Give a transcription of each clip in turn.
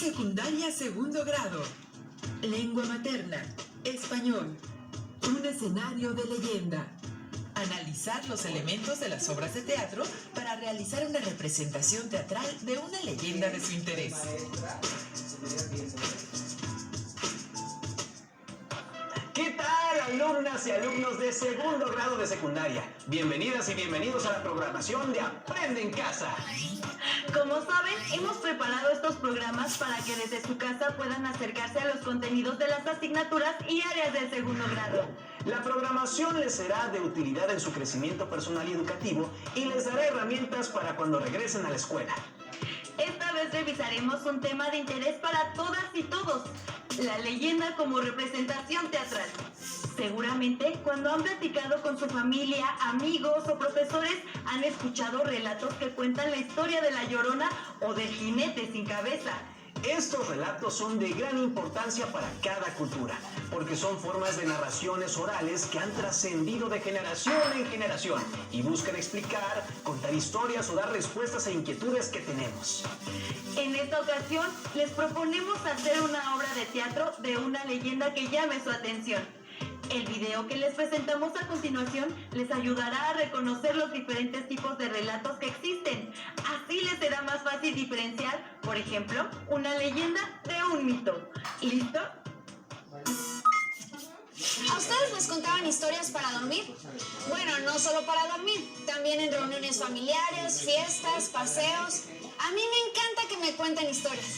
Secundaria segundo grado. Lengua materna, español. Un escenario de leyenda. Analizar los elementos de las obras de teatro para realizar una representación teatral de una leyenda de su interés. ¿Qué tal, alumnas y alumnos de segundo grado de secundaria? Bienvenidas y bienvenidos a la programación de Aprende en Casa. Como saben, hemos preparado estos programas para que desde su casa puedan acercarse a los contenidos de las asignaturas y áreas del segundo grado. La programación les será de utilidad en su crecimiento personal y educativo y les dará herramientas para cuando regresen a la escuela. Esta vez revisaremos un tema de interés para todas y todos: la leyenda como representación teatral. Seguramente, cuando han platicado con su familia, amigos o profesores, han escuchado relatos que cuentan la historia de La Llorona o del jinete sin cabeza. Estos relatos son de gran importancia para cada cultura, porque son formas de narraciones orales que han trascendido de generación en generación y buscan explicar, contar historias o dar respuestas a inquietudes que tenemos. En esta ocasión, les proponemos hacer una obra de teatro de una leyenda que llame su atención. El video que les presentamos a continuación les ayudará a reconocer los diferentes tipos de relatos que existen. Así les será más fácil diferenciar, por ejemplo, una leyenda de un mito. ¿Listo? ¿A ustedes les contaban historias para dormir? Bueno, no solo para dormir, también en reuniones familiares, fiestas, paseos. A mí me encanta que me cuenten historias.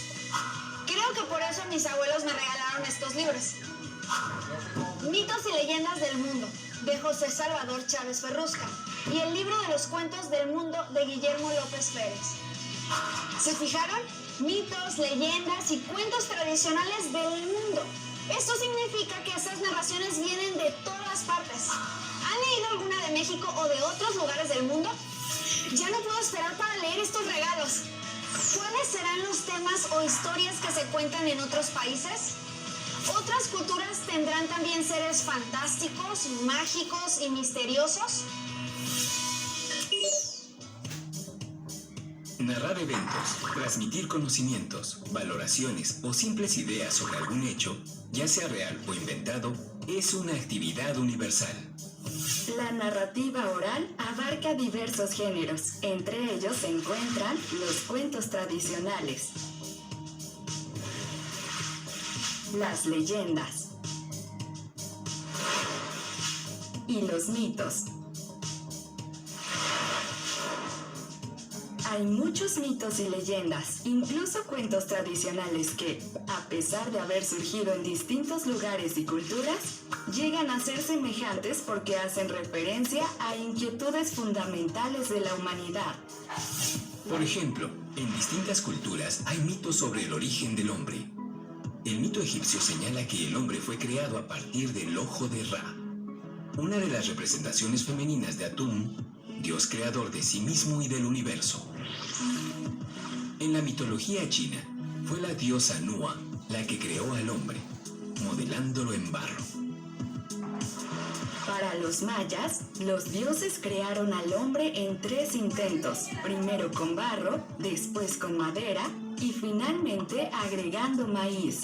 Creo que por eso mis abuelos me regalaron estos libros. Mitos y leyendas del mundo, de José Salvador Chávez Ferrusca, y el libro de los cuentos del mundo de Guillermo López Pérez. ¿Se fijaron? Mitos, leyendas y cuentos tradicionales del mundo. Esto significa que estas narraciones vienen de todas partes. ¿Han leído alguna de México o de otros lugares del mundo? Ya no puedo esperar para leer estos regalos. ¿Cuáles serán los temas o historias que se cuentan en otros países? ¿Otras culturas tendrán también seres fantásticos, mágicos y misteriosos? Narrar eventos, transmitir conocimientos, valoraciones o simples ideas sobre algún hecho, ya sea real o inventado, es una actividad universal. La narrativa oral abarca diversos géneros. Entre ellos se encuentran los cuentos tradicionales, las leyendas y los mitos. Hay muchos mitos y leyendas, incluso cuentos tradicionales que, a pesar de haber surgido en distintos lugares y culturas, llegan a ser semejantes porque hacen referencia a inquietudes fundamentales de la humanidad. Por ejemplo, en distintas culturas hay mitos sobre el origen del hombre. El mito egipcio señala que el hombre fue creado a partir del ojo de Ra, una de las representaciones femeninas de Atum, dios creador de sí mismo y del universo. En la mitología china, fue la diosa Nua la que creó al hombre, modelándolo en barro. Para los mayas, los dioses crearon al hombre en 3 intentos, primero con barro, después con madera y finalmente agregando maíz.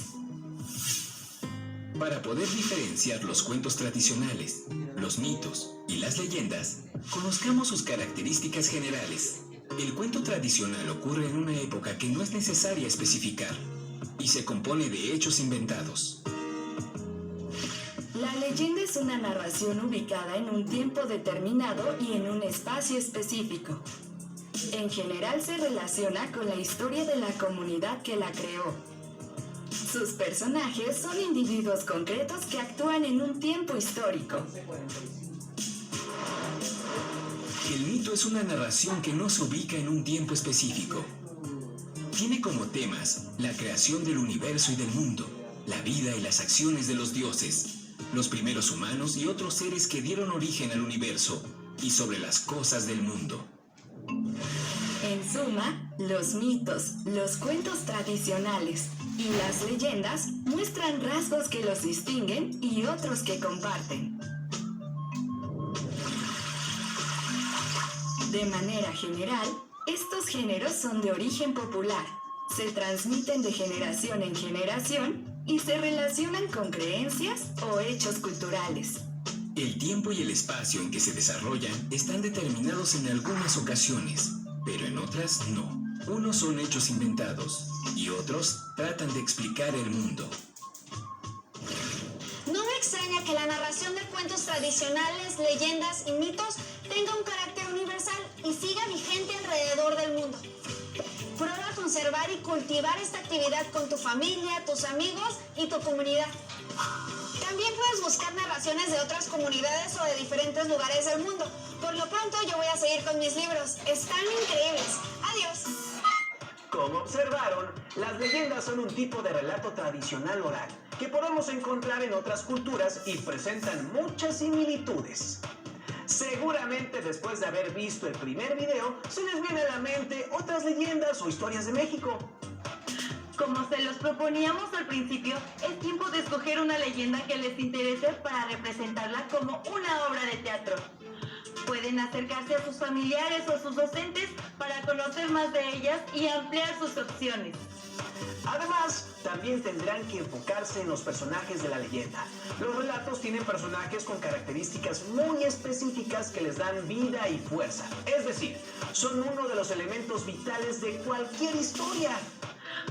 Para poder diferenciar los cuentos tradicionales, los mitos y las leyendas, conozcamos sus características generales. El cuento tradicional ocurre en una época que no es necesaria especificar y se compone de hechos inventados. La leyenda es una narración ubicada en un tiempo determinado y en un espacio específico. En general se relaciona con la historia de la comunidad que la creó. Sus personajes son individuos concretos que actúan en un tiempo histórico. El mito es una narración que no se ubica en un tiempo específico. Tiene como temas la creación del universo y del mundo, la vida y las acciones de los dioses, los primeros humanos y otros seres que dieron origen al universo, y sobre las cosas del mundo. En suma, los mitos, los cuentos tradicionales y las leyendas muestran rasgos que los distinguen y otros que comparten. De manera general, estos géneros son de origen popular. Se transmiten de generación en generación y se relacionan con creencias o hechos culturales. El tiempo y el espacio en que se desarrollan están determinados en algunas ocasiones, pero en otras no. Unos son hechos inventados y otros tratan de explicar el mundo. No me extraña que la narración de cuentos tradicionales, leyendas y mitos tenga un carácter universal y siga vigente alrededor del mundo. Prueba a conservar y cultivar esta actividad con tu familia, tus amigos y tu comunidad. También puedes buscar narraciones de otras comunidades o de diferentes lugares del mundo. Por lo pronto yo voy a seguir con mis libros. Están increíbles. Adiós. Como observaron, las leyendas son un tipo de relato tradicional oral que podemos encontrar en otras culturas y presentan muchas similitudes. Seguramente después de haber visto el primer video, se les viene a la mente otras leyendas o historias de México. Como se los proponíamos al principio, es tiempo de escoger una leyenda que les interese para representarla como una obra de teatro. Pueden acercarse a sus familiares o sus docentes para conocer más de ellas y ampliar sus opciones. Además, también tendrán que enfocarse en los personajes de la leyenda. Los relatos tienen personajes con características muy específicas que les dan vida y fuerza. Es decir, son uno de los elementos vitales de cualquier historia.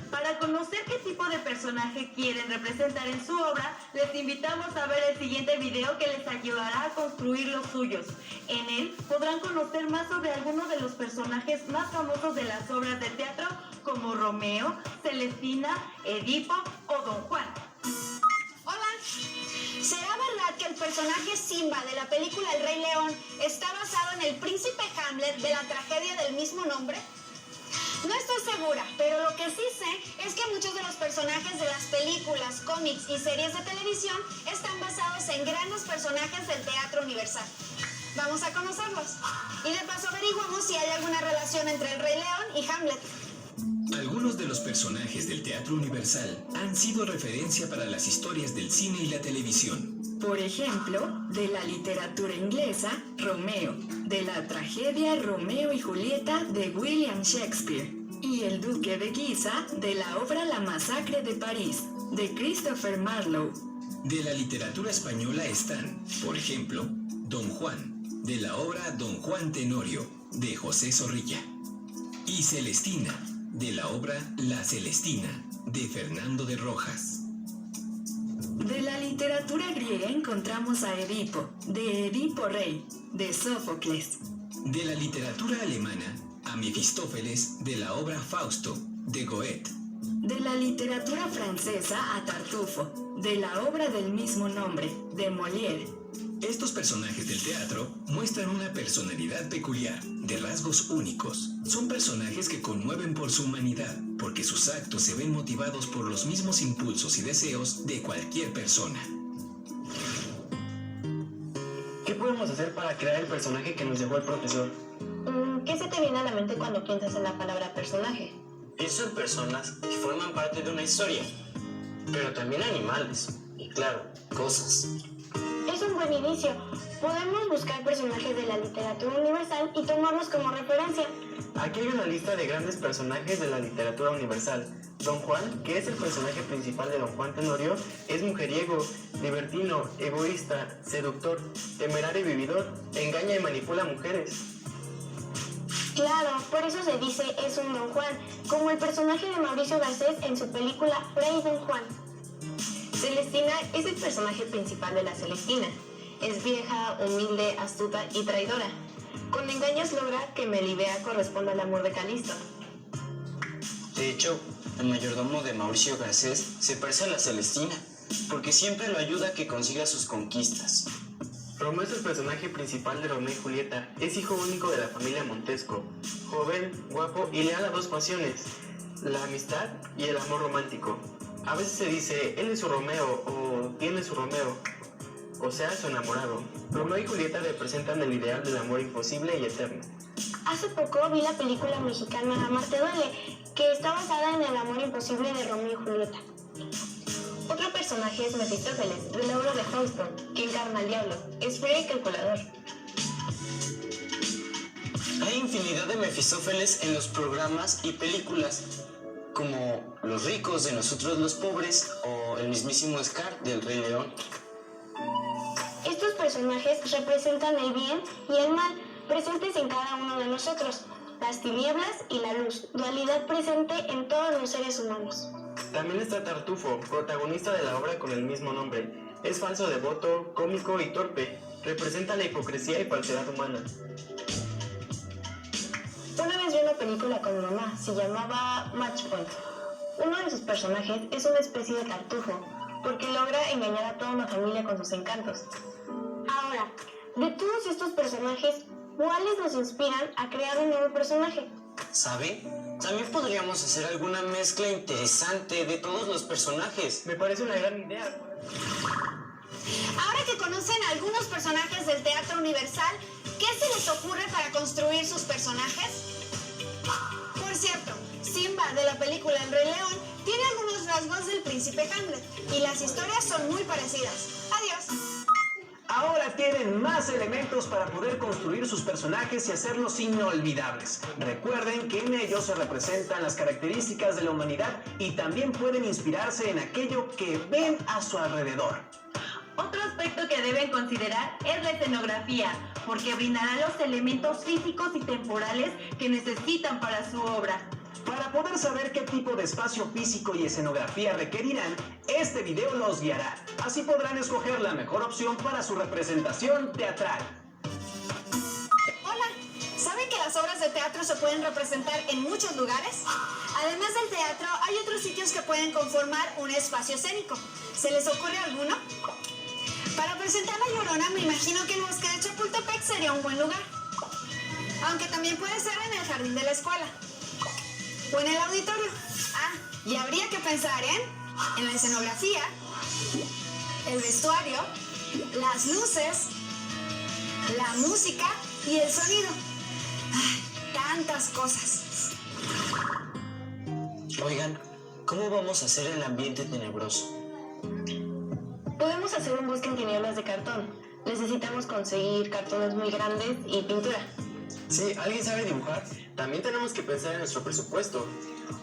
Para conocer qué tipo de personaje quieren representar en su obra, les invitamos a ver el siguiente video que les ayudará a construir los suyos. En él podrán conocer más sobre algunos de los personajes más famosos de las obras de teatro, como Romeo, Celestina, Edipo o Don Juan. Hola. ¿Será verdad que el personaje Simba de la película El Rey León está basado en el príncipe Hamlet de la tragedia del mismo nombre? No estoy segura, pero lo que sí sé es que muchos de los personajes de las películas, cómics y series de televisión están basados en grandes personajes del teatro universal. Vamos a conocerlos. Y de paso averiguamos si hay alguna relación entre el Rey León y Hamlet. Algunos de los personajes del teatro universal han sido referencia para las historias del cine y la televisión. Por ejemplo, de la literatura inglesa, Romeo, de la tragedia Romeo y Julieta de William Shakespeare, y el Duque de Guisa de la obra La Masacre de París, de Christopher Marlowe. De la literatura española están, por ejemplo, Don Juan, de la obra Don Juan Tenorio, de José Zorrilla, y Celestina, de la obra La Celestina, de Fernando de Rojas. De la literatura griega encontramos a Edipo, de Edipo Rey, de Sófocles. De la literatura alemana, a Mefistófeles, de la obra Fausto, de Goethe. De la literatura francesa a Tartufo, de la obra del mismo nombre, de Molière. Estos personajes del teatro muestran una personalidad peculiar, de rasgos únicos. Son personajes que conmueven por su humanidad, porque sus actos se ven motivados por los mismos impulsos y deseos de cualquier persona. ¿Qué podemos hacer para crear el personaje que nos dejó el profesor? ¿Qué se te viene a la mente cuando piensas en la palabra personaje? Pienso en personas que forman parte de una historia, pero también animales y, claro, cosas. Es un buen inicio. Podemos buscar personajes de la literatura universal y tomarlos como referencia. Aquí hay una lista de grandes personajes de la literatura universal. Don Juan, que es el personaje principal de Don Juan Tenorio, es mujeriego, libertino, egoísta, seductor, temerario y vividor, engaña y manipula mujeres. Claro, por eso se dice es un Don Juan, como el personaje de Mauricio Garcés en su película Fray Don Juan. Celestina es el personaje principal de la Celestina. Es vieja, humilde, astuta y traidora. Con engaños logra que Melibea corresponda al amor de Calisto. De hecho, el mayordomo de Mauricio Garcés se parece a la Celestina, porque siempre lo ayuda a que consiga sus conquistas. Romeo es el personaje principal de Romeo y Julieta. Es hijo único de la familia Montesco. Joven, guapo y leal a dos pasiones, la amistad y el amor romántico. A veces se dice, él es su Romeo o tiene su Romeo, o sea, su enamorado. Romeo y Julieta representan el ideal del amor imposible y eterno. Hace poco vi la película mexicana Amar te duele, que está basada en el amor imposible de Romeo y Julieta. Otro personaje es Mefistófeles, de la obra de Fausto, que encarna al diablo. Es frío y calculador. Hay infinidad de Mefistófeles en los programas y películas. como los ricos de Nosotros los Pobres o el mismísimo Scar del Rey León. Estos personajes representan el bien y el mal presentes en cada uno de nosotros, las tinieblas y la luz, dualidad presente en todos los seres humanos. También está Tartufo, protagonista de la obra con el mismo nombre. Es falso devoto, cómico y torpe. Representa la hipocresía y falsedad humana. Una vez vi una película con mi mamá, se llamaba Match Point. Uno de sus personajes es una especie de tartufo, porque logra engañar a toda una familia con sus encantos. Ahora, de todos estos personajes, ¿cuáles nos inspiran a crear un nuevo personaje? ¿Sabe? También podríamos hacer alguna mezcla interesante de todos los personajes. Me parece una gran idea. Ahora que conocen algunos personajes del teatro universal, ¿qué se les ocurre para construir sus personajes? Por cierto, Simba de la película El Rey León tiene algunos rasgos del príncipe Hamlet y las historias son muy parecidas. Adiós. Ahora tienen más elementos para poder construir sus personajes y hacerlos inolvidables. Recuerden que en ellos se representan las características de la humanidad y también pueden inspirarse en aquello que ven a su alrededor. Otro aspecto que deben considerar es la escenografía, porque brindará los elementos físicos y temporales que necesitan para su obra. Para poder saber qué tipo de espacio físico y escenografía requerirán, este video los guiará. Así podrán escoger la mejor opción para su representación teatral. Hola, ¿saben que las obras de teatro se pueden representar en muchos lugares? Además del teatro, hay otros sitios que pueden conformar un espacio escénico. ¿Se les ocurre alguno? Para presentar La Llorona, me imagino que el bosque de Chapultepec sería un buen lugar. Aunque también puede ser en el jardín de la escuela. O en el auditorio. Ah, y habría que pensar en la escenografía, el vestuario, las luces, la música y el sonido. Ay, tantas cosas. Oigan, ¿cómo vamos a hacer el ambiente tenebroso? Podemos hacer un bosque en tinieblas de cartón. Necesitamos conseguir cartones muy grandes y pintura. Sí, ¿alguien sabe dibujar? También tenemos que pensar en nuestro presupuesto.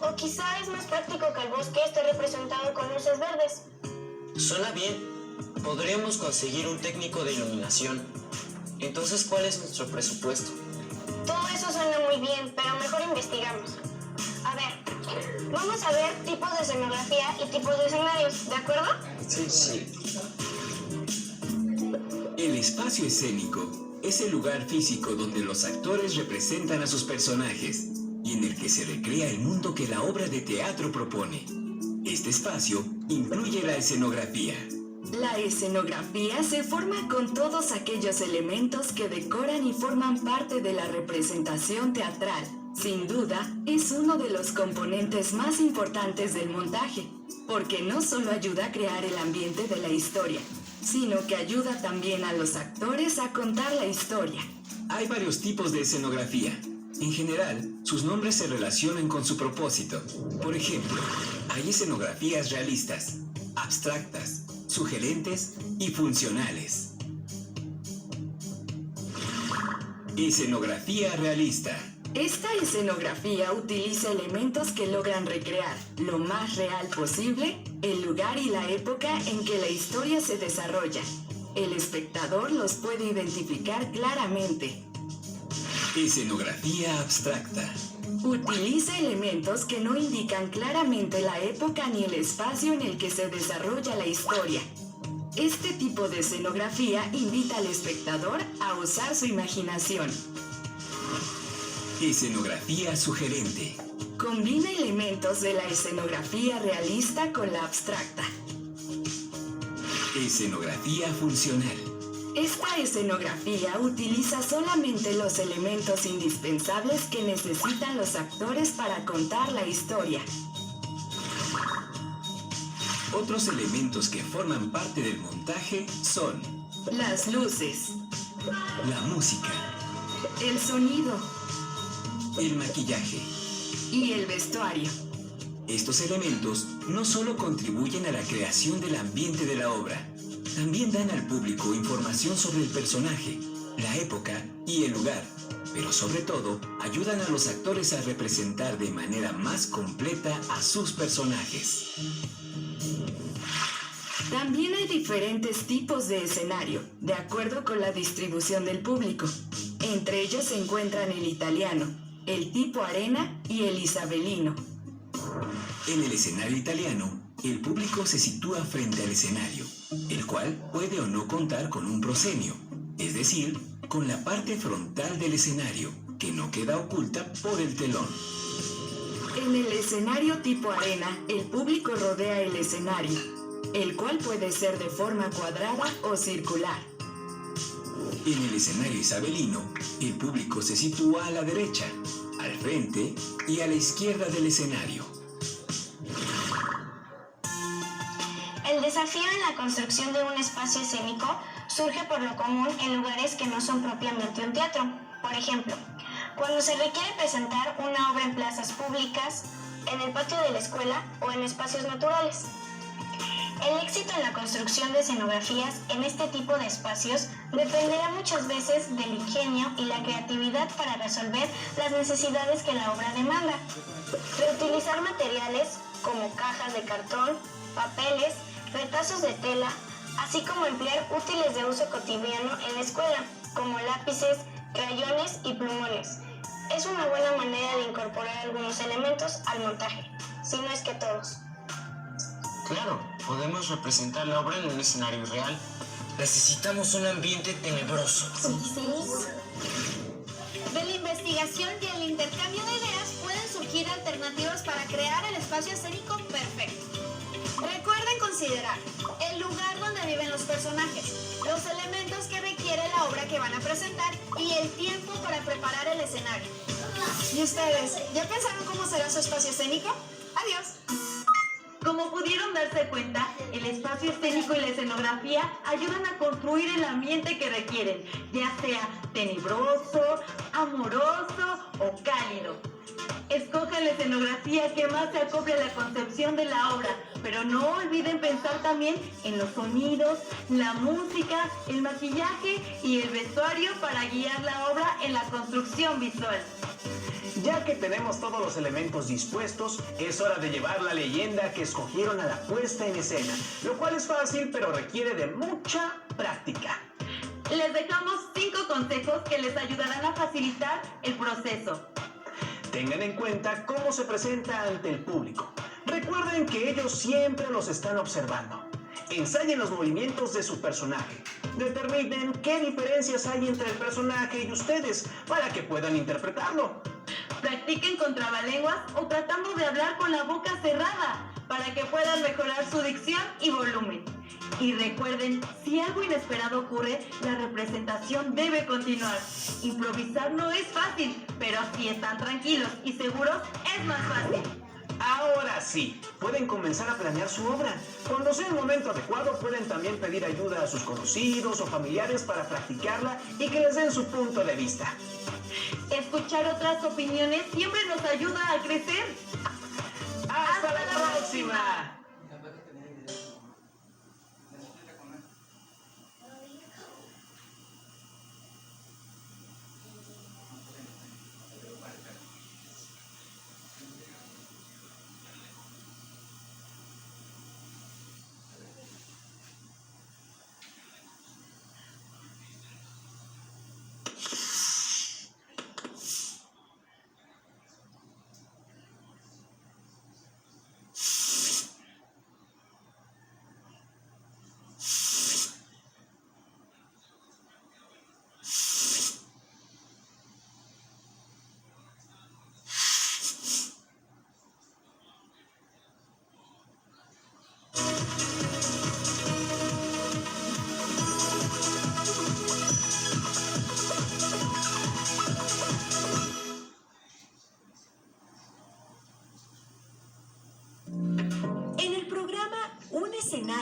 O quizá es más práctico que el bosque esté representado con luces verdes. Suena bien. Podríamos conseguir un técnico de iluminación. Entonces, ¿cuál es nuestro presupuesto? Todo eso suena muy bien, pero mejor investigamos. A ver, vamos a ver tipos de escenografía y tipos de escenarios, ¿de acuerdo? Sí. El espacio escénico es el lugar físico donde los actores representan a sus personajes y en el que se recrea el mundo que la obra de teatro propone. Este espacio incluye la escenografía. La escenografía se forma con todos aquellos elementos que decoran y forman parte de la representación teatral. Sin duda, es uno de los componentes más importantes del montaje, porque no solo ayuda a crear el ambiente de la historia, sino que ayuda también a los actores a contar la historia. Hay varios tipos de escenografía. En general, sus nombres se relacionan con su propósito. Por ejemplo, hay escenografías realistas, abstractas, sugerentes y funcionales. Escenografía realista. Esta escenografía utiliza elementos que logran recrear lo más real posible el lugar y la época en que la historia se desarrolla. El espectador los puede identificar claramente. Escenografía abstracta. Utiliza elementos que no indican claramente la época ni el espacio en el que se desarrolla la historia. Este tipo de escenografía invita al espectador a usar su imaginación. Escenografía sugerente. Combina elementos de la escenografía realista con la abstracta. Escenografía funcional. Esta escenografía utiliza solamente los elementos indispensables que necesitan los actores para contar la historia. Otros elementos que forman parte del montaje son Las luces, la música, el sonido el maquillaje. y el vestuario. Estos elementos no solo contribuyen a la creación del ambiente de la obra, también dan al público información sobre el personaje, la época y el lugar, pero sobre todo ayudan a los actores a representar de manera más completa a sus personajes. También hay diferentes tipos de escenario, de acuerdo con la distribución del público. Entre ellos se encuentran el italiano, el tipo arena y el isabelino. En el escenario italiano, el público se sitúa frente al escenario, el cual puede o no contar con un proscenio, es decir, con la parte frontal del escenario, que no queda oculta por el telón. En el escenario tipo arena, el público rodea el escenario, el cual puede ser de forma cuadrada o circular. En el escenario isabelino, el público se sitúa a la derecha, al frente y a la izquierda del escenario. El desafío en la construcción de un espacio escénico surge por lo común en lugares que no son propiamente un teatro. Por ejemplo, cuando se requiere presentar una obra en plazas públicas, en el patio de la escuela o en espacios naturales. El éxito en la construcción de escenografías en este tipo de espacios dependerá muchas veces del ingenio y la creatividad para resolver las necesidades que la obra demanda. Reutilizar materiales como cajas de cartón, papeles, retazos de tela, así como emplear útiles de uso cotidiano en la escuela, como lápices, crayones y plumones. Es una buena manera de incorporar algunos elementos al montaje, si no es que todos. Claro, podemos representar la obra en un escenario real. Necesitamos un ambiente tenebroso. De la investigación y el intercambio de ideas pueden surgir alternativas para crear el espacio escénico perfecto. Recuerden considerar el lugar donde viven los personajes, los elementos que requiere la obra que van a presentar y el tiempo para preparar el escenario. ¿Y ustedes, ya pensaron cómo será su espacio escénico? Adiós. Como pudieron darse cuenta, el espacio escénico y la escenografía ayudan a construir el ambiente que requieren, ya sea tenebroso, amoroso o cálido. Escojan la escenografía que más se acople a la concepción de la obra, pero no olviden pensar también en los sonidos, la música, el maquillaje y el vestuario para guiar la obra en la construcción visual. Ya que tenemos todos los elementos dispuestos, es hora de llevar la leyenda que escogieron a la puesta en escena, lo cual es fácil pero requiere de mucha práctica. Les dejamos 5 consejos que les ayudarán a facilitar el proceso. Tengan en cuenta cómo se presenta ante el público. Recuerden que ellos siempre los están observando. Ensayen los movimientos de su personaje. Determinen qué diferencias hay entre el personaje y ustedes para que puedan interpretarlo. Practiquen con trabalenguas o tratando de hablar con la boca cerrada para que puedan mejorar su dicción y volumen. Y recuerden, si algo inesperado ocurre, la representación debe continuar. Improvisar no es fácil, pero si están tranquilos y seguros, es más fácil. Ahora sí, pueden comenzar a planear su obra. Cuando sea el momento adecuado, pueden también pedir ayuda a sus conocidos o familiares para practicarla y que les den su punto de vista. Escuchar otras opiniones siempre nos ayuda a crecer. ¡Hasta la próxima!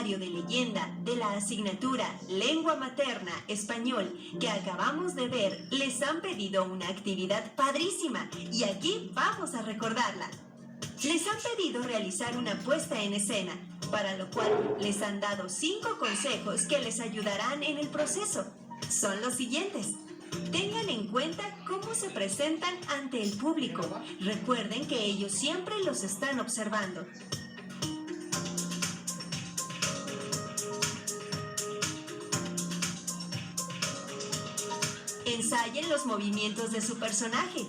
De leyenda de la asignatura Lengua Materna Español que acabamos de ver, les han pedido una actividad padrísima y aquí vamos a recordarla. Les han pedido realizar una puesta en escena, para lo cual les han dado 5 consejos que les ayudarán en el proceso. Son los siguientes. Tengan en cuenta cómo se presentan ante el público. Recuerden que ellos siempre los están observando. Ensayen los movimientos de su personaje.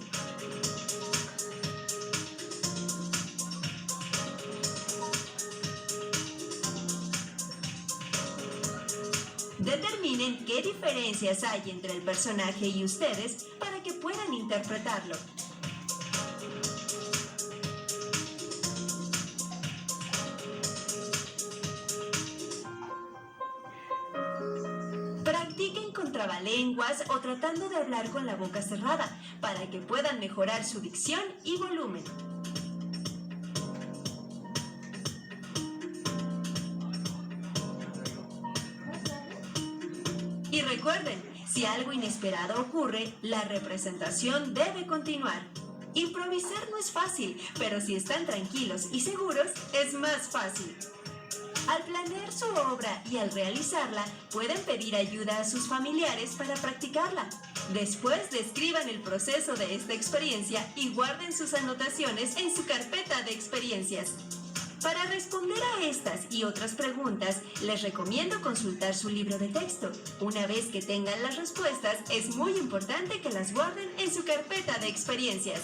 Determinen qué diferencias hay entre el personaje y ustedes para que puedan interpretarlo. Practiquen con trabalenguas o tratando de hablar con la boca cerrada para que puedan mejorar su dicción y volumen. Y recuerden, si algo inesperado ocurre, la representación debe continuar. Improvisar no es fácil, pero si están tranquilos y seguros, es más fácil. Al planear su obra y al realizarla, pueden pedir ayuda a sus familiares para practicarla. Después describan el proceso de esta experiencia y guarden sus anotaciones en su carpeta de experiencias. Para responder a estas y otras preguntas, les recomiendo consultar su libro de texto. Una vez que tengan las respuestas, es muy importante que las guarden en su carpeta de experiencias.